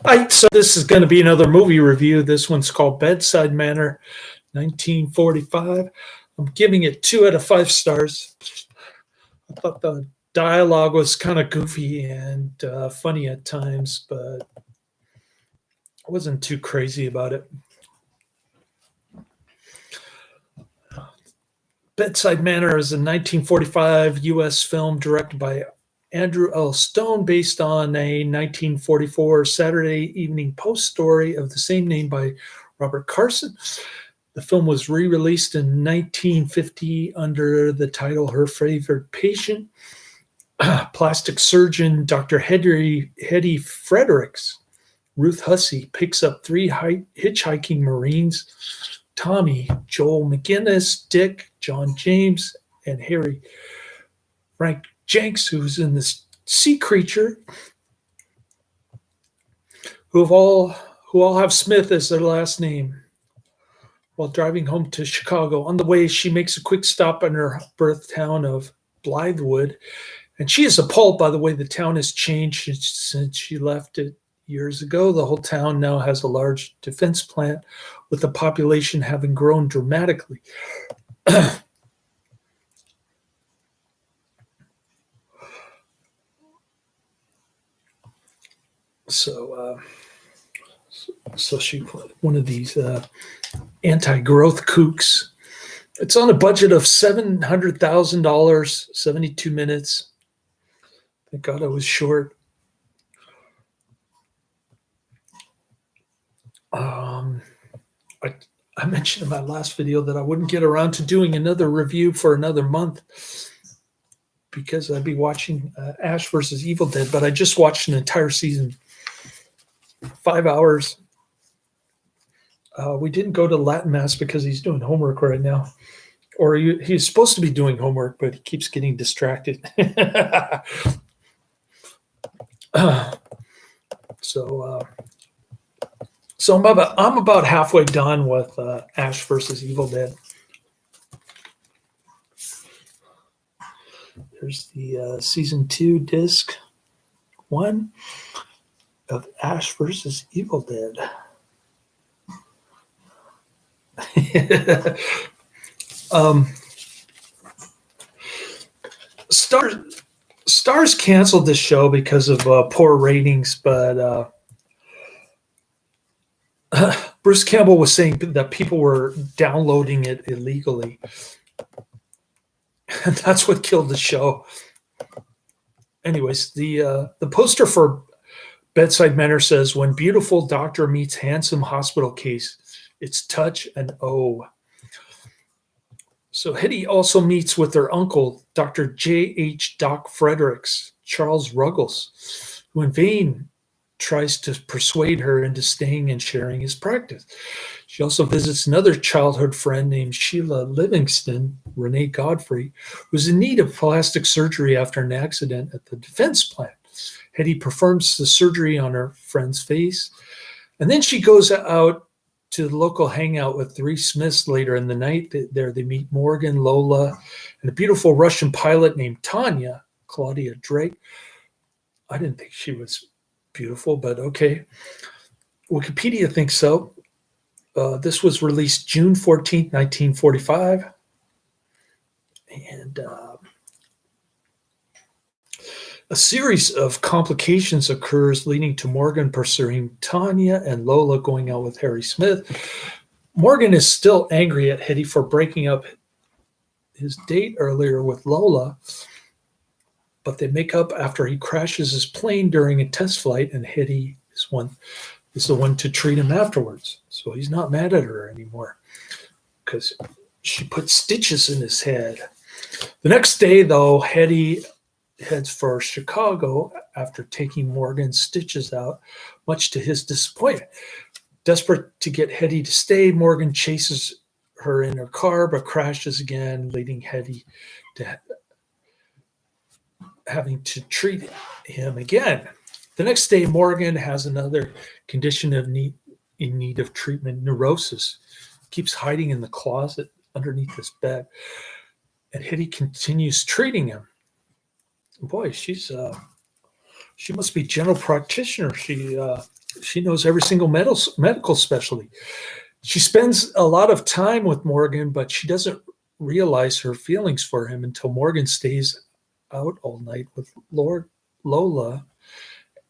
So this is going to be another movie review. This one's called Bedside Manor, 1945. I'm giving it 2 out of 5 stars. I thought the dialogue was kind of goofy and funny at times, but I wasn't too crazy about it. Bedside Manor is a 1945 U.S. film directed by Andrew L. Stone, based on a 1944 Saturday Evening Post story of the same name by Robert Carson. The film was re-released in 1950 under the title Her Favorite Patient. Plastic surgeon Dr. Hetty Fredericks, Ruth Hussey, picks up 3 hitchhiking Marines, Tommy, Joel McGinnis, Dick, John James, and Harry. Frank Jenks, who's in this Sea Creature, who all have Smith as their last name. While driving home to Chicago, on the way, she makes a quick stop in her birth town of Blythewood, and she is appalled by the way the town has changed since she left it years ago. The whole town now has a large defense plant, with the population having grown dramatically. So she put one of these anti-growth kooks. It's on a budget of $700,000, 72 minutes. Thank God I was short. I mentioned in my last video that I wouldn't get around to doing another review for another month because I'd be watching Ash versus Evil Dead, but I just watched an entire season, 5 hours. We didn't go to Latin Mass because he's doing homework right now. Or he's supposed to be doing homework, but he keeps getting distracted. So I'm about halfway done with Ash versus Evil Dead. There's the season 2 disc 1 of Ash versus Evil Dead. Stars canceled this show because of poor ratings, but Bruce Campbell was saying that people were downloading it illegally, and that's what killed the show. Anyways, the poster for Bedside Manor says, "When beautiful doctor meets handsome hospital case, it's touch and oh." So Hetty also meets with her uncle, Dr. J.H. Doc Fredericks, Charles Ruggles, who in vain tries to persuade her into staying and sharing his practice. She also visits another childhood friend named Sheila Livingston, Renee Godfrey, who's in need of plastic surgery after an accident at the defense plant. Hetty performs the surgery on her friend's face, and then she goes out to the local hangout with 3 Smiths later in the night. There they meet Morgan, Lola, and a beautiful Russian pilot named Tanya, Claudia Drake. I didn't think she was beautiful, but okay. Wikipedia thinks so. This was released June 14th, 1945. And a series of complications occurs, leading to Morgan pursuing Tanya and Lola going out with Harry Smith. Morgan is still angry at Hetty for breaking up his date earlier with Lola, but they make up after he crashes his plane during a test flight, and Hetty is the one to treat him afterwards. So he's not mad at her anymore because she put stitches in his head. The next day, though, Hetty heads for Chicago after taking Morgan's stitches out, much to his disappointment. Desperate to get Hetty to stay, Morgan chases her in her car but crashes again, leading Hetty to having to treat him again. The next day, Morgan has another condition in need of treatment, neurosis. Keeps hiding in the closet underneath his bed, and Hetty continues treating him. Boy, she must be general practitioner. She She knows every single medical specialty. She spends a lot of time with Morgan, but she doesn't realize her feelings for him until Morgan stays out all night with Lord Lola,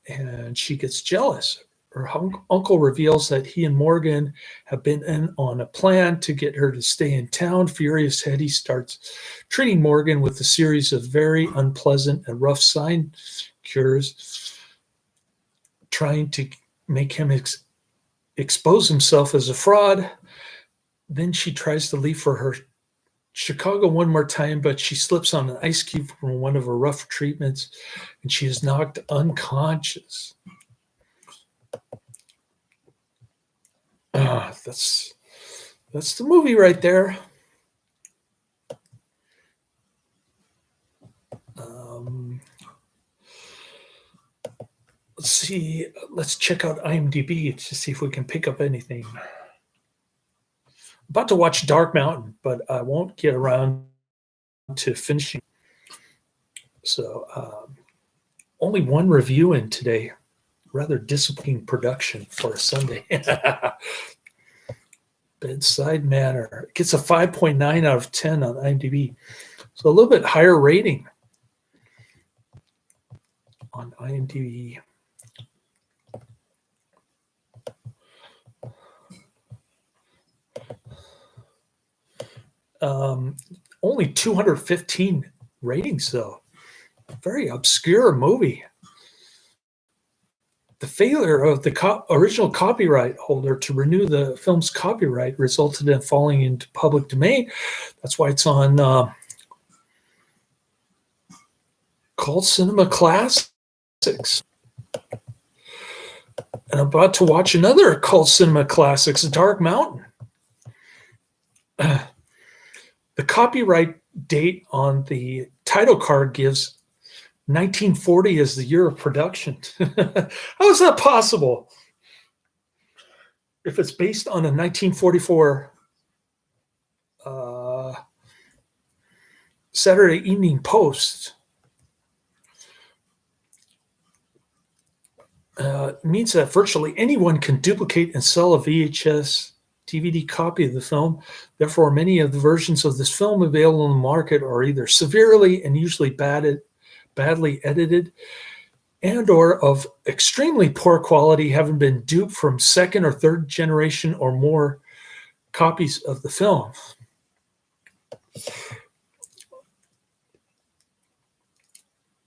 and she gets jealous. Her uncle reveals that he and Morgan have been in on a plan to get her to stay in town. Furious, Hetty starts treating Morgan with a series of very unpleasant and rough sign cures, trying to make him expose himself as a fraud. Then she tries to leave for her Chicago one more time, but she slips on an ice cube from one of her rough treatments, and she is knocked unconscious. That's the movie right there. Let's see. Let's check out IMDb to see if we can pick up anything. About to watch Dark Mountain, but I won't get around to finishing. So only one review in today. Rather disappointing production for a Sunday. Bedside Manor. It gets a 5.9 out of 10 on IMDb. So a little bit higher rating on IMDb. Only 215 ratings, though. Very obscure movie. The failure of the original copyright holder to renew the film's copyright resulted in falling into public domain. That's why it's on Cult Cinema Classics. And I'm about to watch another Cult Cinema Classics, Dark Mountain. The copyright date on the title card gives 1940 as the year of production. How is that possible? If it's based on a 1944 Saturday Evening Post, it means that virtually anyone can duplicate and sell a VHS DVD copy of the film. Therefore, many of the versions of this film available on the market are either severely and usually badly edited and or of extremely poor quality, having been duped from second or third generation or more copies of the film.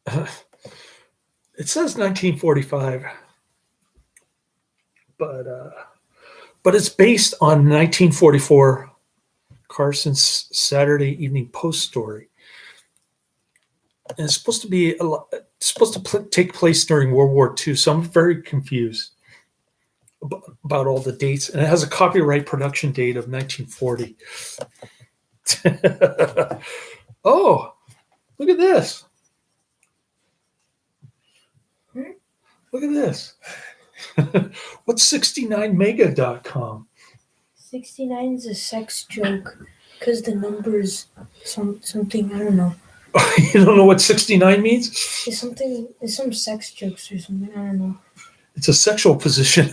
It says 1945, but it's based on 1944 Carson's Saturday Evening Post story. And it's supposed to take place during World War II, so I'm very confused about all the dates. And it has a copyright production date of 1940. Oh, look at this. Look at this. What's 69mega.com? 69 is a sex joke because the number is something, I don't know. You don't know what 69 means? It's some sex jokes or something, I don't know. It's a sexual position.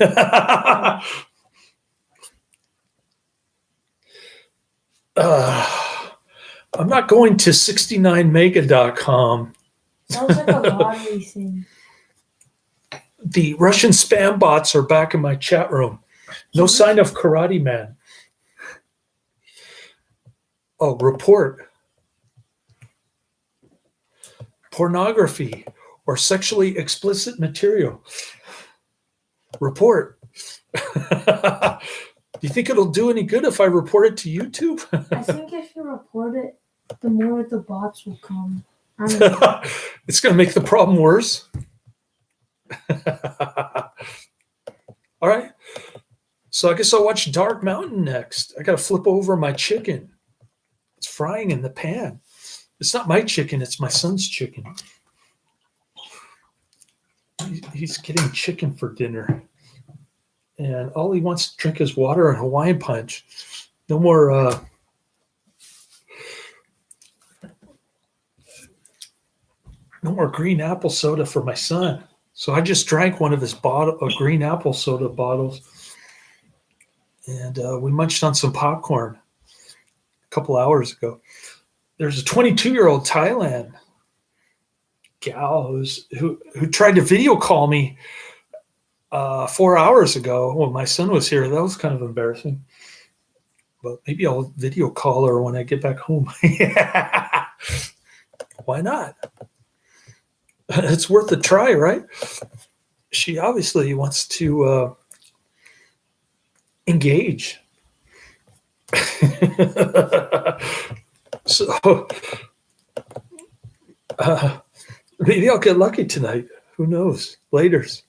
I'm not going to 69mega.com. Sounds like a lottery thing. The Russian spam bots are back in my chat room. No sign of Karate Man. Oh, report. Pornography or sexually explicit material. Report. Do you think it'll do any good if I report it to YouTube? I think if you report it, the more the bots will come. It's going to make the problem worse. All right. So I guess I'll watch Dark Mountain next. I got to flip over my chicken. It's frying in the pan. It's not my chicken. It's my son's chicken. He's getting chicken for dinner. And all he wants to drink is water and Hawaiian punch. No more green apple soda for my son. So I just drank one of his green apple soda bottles, and we munched on some popcorn a couple hours ago. There's a 22-year-old Thailand gal who tried to video call me 4 hours ago when my son was here. That was kind of embarrassing. But maybe I'll video call her when I get back home. Why not? It's worth a try, right? She obviously wants to engage. So maybe I'll get lucky tonight. Who knows? Laters.